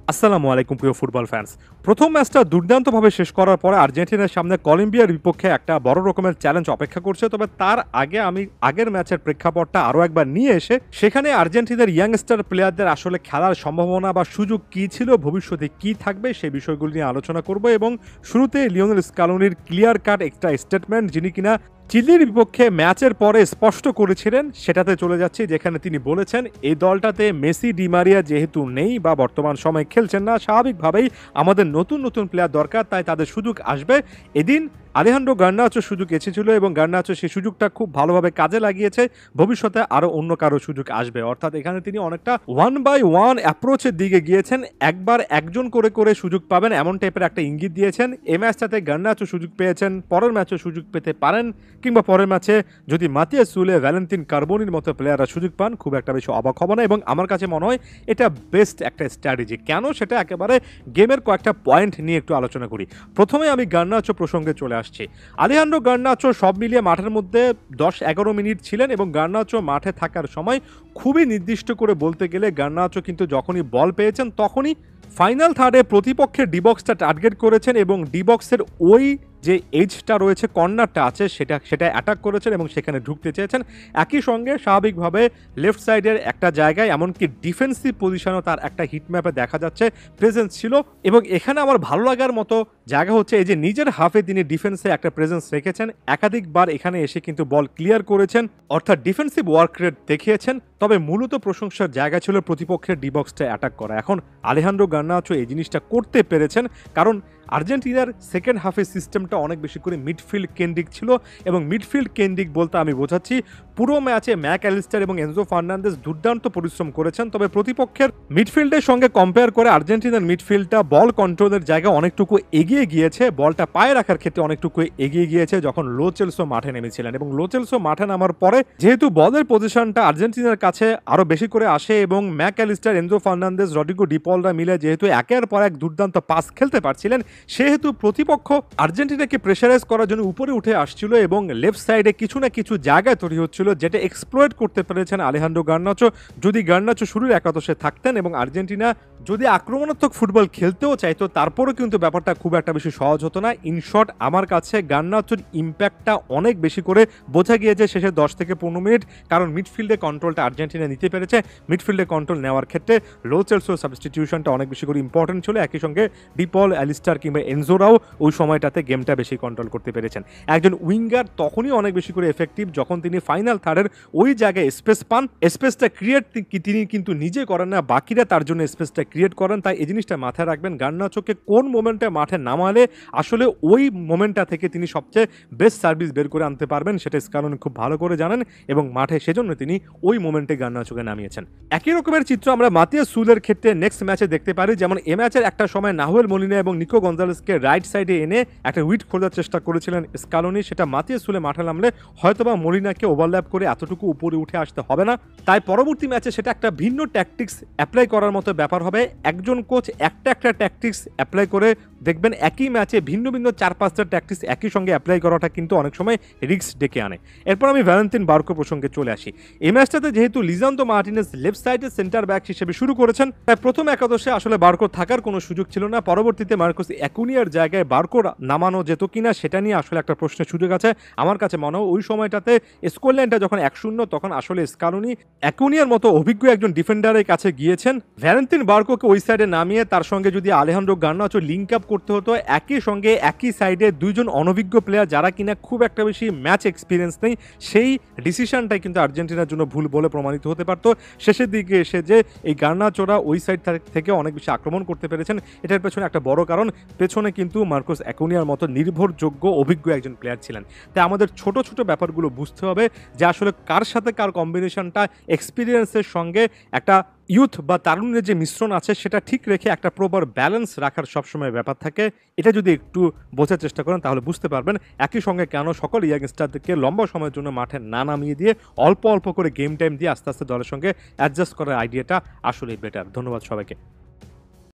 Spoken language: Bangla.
আসসালামু আলাইকুম প্রিয় ফুটবল ফ্যান্স। প্রথম ম্যাচটা দুর্দান্তভাবে শেষ করার পরে আর্জেন্টিনার সামনে কলম্বিয়ার বিপক্ষে একটা বড় রকমের চ্যালেঞ্জ অপেক্ষা করছে। তবে তার আগে আমি আগের ম্যাচের প্রেক্ষাপটটা আরও একবার নিয়ে এসে সেখানে আর্জেন্টিনার ইয়াংস্টার প্লেয়ারদের আসলে খেলার সম্ভাবনা বা সুযোগ কী ছিল, ভবিষ্যতে কী থাকবে সেই বিষয়গুলো নিয়ে আলোচনা করব। এবং শুরুতে লিওনেল স্কালোনির ক্লিয়ার কাট একটা স্টেটমেন্ট, যিনি কিনা চিলির বিপক্ষে ম্যাচের পরে স্পষ্ট করেছিলেন, সেটাতে চলে যাচ্ছি, যেখানে তিনি বলেছেন এই দলটাতে মেসি ডি মারিয়া যেহেতু নেই বা বর্তমান সময়ে খেলছেন না, স্বাভাবিকভাবেই আমাদের নতুন নতুন প্লেয়ার দরকার, তাই তাদের সুযোগ আসবে। এদিন আলেহান্দ্রো গার্নাচোর সুযোগ এসেছিল এবং গার্নাচো সেই সুযোগটা খুব ভালোভাবে কাজে লাগিয়েছে। ভবিষ্যতে আরও অন্য কারো সুযোগ আসবে, অর্থাৎ এখানে তিনি অনেকটা 1-by-1 অ্যাপ্রোচের দিকে গিয়েছেন। একবার একজন করে করে সুযোগ পাবেন এমন টাইপের একটা ইঙ্গিত দিয়েছেন। এই ম্যাচটাতে গার্নাচো সুযোগ পেয়েছেন, পরের ম্যাচে সুযোগ পেতে পারেন, কিংবা পরের ম্যাচে যদি মাতিয়াস সুলে, ভ্যালেন্তিন কার্বোনির মতো প্লেয়াররা সুযোগ পান, খুব একটা বেশি অবাক হবে না। এবং আমার কাছে মনে হয় এটা বেস্ট একটা স্ট্র্যাটেজি। কেন, সেটা একেবারে গেমের কয়েকটা পয়েন্ট নিয়ে একটু আলোচনা করি। প্রথমে আমি গার্নাচো প্রসঙ্গে চলে আসছি। আলেহান্দ্রো গার্নাচো সব মিলিয়ে মাঠের মধ্যে 10-11 মিনিট ছিলেন এবং গার্নাচো মাঠে থাকার সময় খুবই নির্দিষ্ট করে বলতে গেলে গার্নাচো কিন্তু যখনই বল পেয়েছেন তখনই ফাইনাল থার্ডে প্রতিপক্ষের ডিবক্সটা টার্গেট করেছেন এবং ডিবক্সের ওই যে এজটা রয়েছে, কর্নারটা আছে, সেটা অ্যাটাক করেছেন এবং সেখানে ঢুকতে চেয়েছেন। একই সঙ্গে স্বাভাবিকভাবে লেফট সাইডের একটা জায়গায় এমনকি ডিফেন্সিভ পজিশনও তার একটা হিট ম্যাপে দেখা যাচ্ছে প্রেজেন্স ছিল। এবং এখানে আমার ভালো লাগার মতো জায়গা হচ্ছে এই যে নিজের হাফে তিনি ডিফেন্সে একটা প্রেজেন্স রেখেছেন, একাধিকবার এখানে এসে কিন্তু বল ক্লিয়ার করেছেন, অর্থাৎ ডিফেন্সিভ ওয়ার্ক রেট দেখিয়েছেন। তবে মূলত প্রশংসার জায়গা ছিল প্রতিপক্ষের ডিবক্সটা অ্যাটাক করা। এখন আলেহান্দ্রো গার্নাচো এই জিনিসটা করতে পেরেছেন, কারণ আর্জেন্টিনার সেকেন্ড হাফের সিস্টেমটা অনেক বেশি করে মিডফিল্ড কেন্দ্রিক ছিল। এবং মিডফিল্ড কেন্দ্রিক বলতে আমি বোঝাচ্ছি, পুরো ম্যাচে ম্যাক অ্যালিস্টার এবং এনজো ফার্নান্দেজ দুর্দান্ত পরিশ্রম করেছেন। তবে প্রতিপক্ষের মিডফিল্ডের সঙ্গে কম্পেয়ার করে আর্জেন্টিনার মিডফিল্ডটা বল কন্ট্রোলের জায়গায় অনেকটুকু এগিয়ে গিয়েছে, বলটা পায়ে রাখার ক্ষেত্রে অনেকটুকু এগিয়ে গিয়েছে যখন লো চেলসো মাঠে নেমেছিলেন। এবং লো চেলসো মাঠে নামার পরে যেহেতু বলের পজিশনটা আর্জেন্টিনার কাছে আরও বেশি করে আসে এবং Mac Allister, Enzo Fernandez, Rodrigo ডিপলরা মিলে যেহেতু একের পর এক দুর্দান্ত পাস খেলতে পারছিলেন, সেহেতু প্রতিপক্ষ আর্জেন্টিনাকে প্রেশারাইজ করার জন্য উপরে উঠে আসছিল এবং লেফট সাইডে কিছু না কিছু জায়গায় তৈরি হচ্ছিল, যেটা এক্সপ্লয়েট করতে পেরেছেন আলেহান্দ্রো গার্নাচো। যদি গার্নাচো শুরুর একাদশে থাকতেন এবং আর্জেন্টিনা যদি আক্রমণাত্মক ফুটবল খেলতেও চাইতো, তারপরেও কিন্তু ব্যাপারটা খুব একটা বেশি সহজ হতো না। ইন শর্ট, আমার কাছে গার্নাচোর ইম্প্যাক্টটা অনেক বেশি করে বোঝা গিয়েছে শেষের 10 থেকে 15 মিনিট, কারণ মিডফিল্ডে কন্ট্রোলটা আর্জেন্টিনা নিতে পেরেছে। মিডফিল্ডে কন্ট্রোল নেওয়ার ক্ষেত্রে লো চেলসোর সাবস্টিটিউশনটা অনেক বেশি করে ইম্পর্টেন্ট ছিল। একই সঙ্গে ডিপল, অ্যালিস্টার কিংবা এনজোরাও ওই সময়টাতে গেমটা বেশি কন্ট্রোল করতে পেরেছেন। একজন উইঙ্গার তখনই অনেক বেশি করে এফেক্টিভ যখন তিনি ফাইনাল থার্ডের ওই জায়গায় স্পেস পান। স্পেসটা ক্রিয়েট তিনি কিন্তু নিজে করেন না, বাকিরা তার জন্য স্পেসটা ক্রিয়েট করেন। তাই এই জিনিসটা মাথায় রাখবেন, গার্নাচোকে কোন মোমেন্টে মাঠে নামালে আসলে ওই মোমেন্টটা থেকে তিনি সবচেয়ে বেস্ট সার্ভিস বের করে আনতে পারবেন, সেটা স্কালোনি খুব ভালো করে জানেন এবং মাঠে সেজন্য তিনি ওই মোমেন্টে গার্নাচোকে নামিয়েছেন। একই রকমের চিত্র আমরা মাতিয়াস সুলের ক্ষেত্রে নেক্সট ম্যাচে দেখতে পারি। যেমন এ ম্যাচের একটা সময় নাহুয়েল মলিনা এবং নিকো গঞ্জালেসকে রাইট সাইডে এনে একটা উইড খোঁজার চেষ্টা করেছিলেন স্কালোনি, সেটা মাতিয়াস সুলে মাঠে নামলে হয়তোবা মলিনাকে ওভারল্যাপ করে এতটুকু উপরে উঠে আসতে হবে না। তাই পরবর্তী ম্যাচে সেটা একটা ভিন্ন ট্যাকটিক্স অ্যাপ্লাই করার মতো ব্যাপার হবে। একজন কোচ একটা ট্যাকটিক্স অ্যাপ্লাই করে দেখবেন একই ম্যাচে ভিন্ন ভিন্ন 4-5টা ট্যাকটিক্স একই সঙ্গে অ্যাপ্লাই করাটা কিন্তু অনেক সময় রিস্ক ডেকে আনে। এরপর আমি ভ্যালেন্তিন বার্কো প্রসঙ্গে চলে আসি। এই ম্যাচটাতে যেহেতু লিজান্দ্রো মার্টিনেজ লেফট সাইডে সেন্টার ব্যাক হিসেবে শুরু করেছেন, তাই প্রথম একাদশে আসলে বার্কো থাকার কোনো সুযোগ ছিল না। পরবর্তীতে মার্কোস অ্যাকুনিয়ার জায়গায় বার্কো নামানো যেত কিনা সেটা নিয়ে আসলে একটা প্রশ্নের সুযোগ আছে। আমার কাছে মনে হয় ওই সময়টাতে স্কোরলাইনটা যখন 1-0, তখন আসলে স্কালোনি অ্যাকুনিয়ার মতো অভিজ্ঞ একজন ডিফেন্ডারের কাছে গিয়েছেন। ভ্যালেন্তিন বার্কোকে ওই সাইডে নামিয়ে তার সঙ্গে যদি আলেহান্দ্রো গার্নাচো লিঙ্ক আপ করতে হতো, একই সঙ্গে একই সাইডে দুইজন অনভিজ্ঞ প্লেয়ার যারা কিনা খুব একটা বেশি ম্যাচ এক্সপিরিয়েন্স নেই, সেই ডিসিশনটাই কিন্তু আর্জেন্টিনার জন্য ভুল বলে প্রমাণিত হতে পারতো। শেষের দিকে এসে যে এই গার্নাচোরা ওই সাইড থেকে অনেক বেশি আক্রমণ করতে পেরেছেন, এটার পেছনে একটা বড় কারণ, পেছনে কিন্তু মার্কোস অ্যাকুনিয়ার মতো নির্ভরযোগ্য অভিজ্ঞ একজন প্লেয়ার ছিলেন। তাই আমাদের ছোট ছোট ব্যাপারগুলো বুঝতে হবে যে আসলে কার সাথে কার কম্বিনেশনটা এক্সপিরিয়েন্সের সঙ্গে একটা ইউথ বা তারুণ্যের যে মিশ্রণ আছে সেটা ঠিক রেখে একটা প্রপার ব্যালেন্স রাখার সবসময় ব্যাপার থাকে। এটা যদি একটু বোঝার চেষ্টা করেন তাহলে বুঝতে পারবেন একই সঙ্গে কেন সকল ইয়াংস্টারদেরকে লম্বা সময়ের জন্য মাঠে না নামিয়ে দিয়ে অল্প অল্প করে গেম টাইম দিয়ে আস্তে আস্তে দলের সঙ্গে অ্যাডজাস্ট করার আইডিয়াটা আসলেই বেটার। ধন্যবাদ সবাইকে।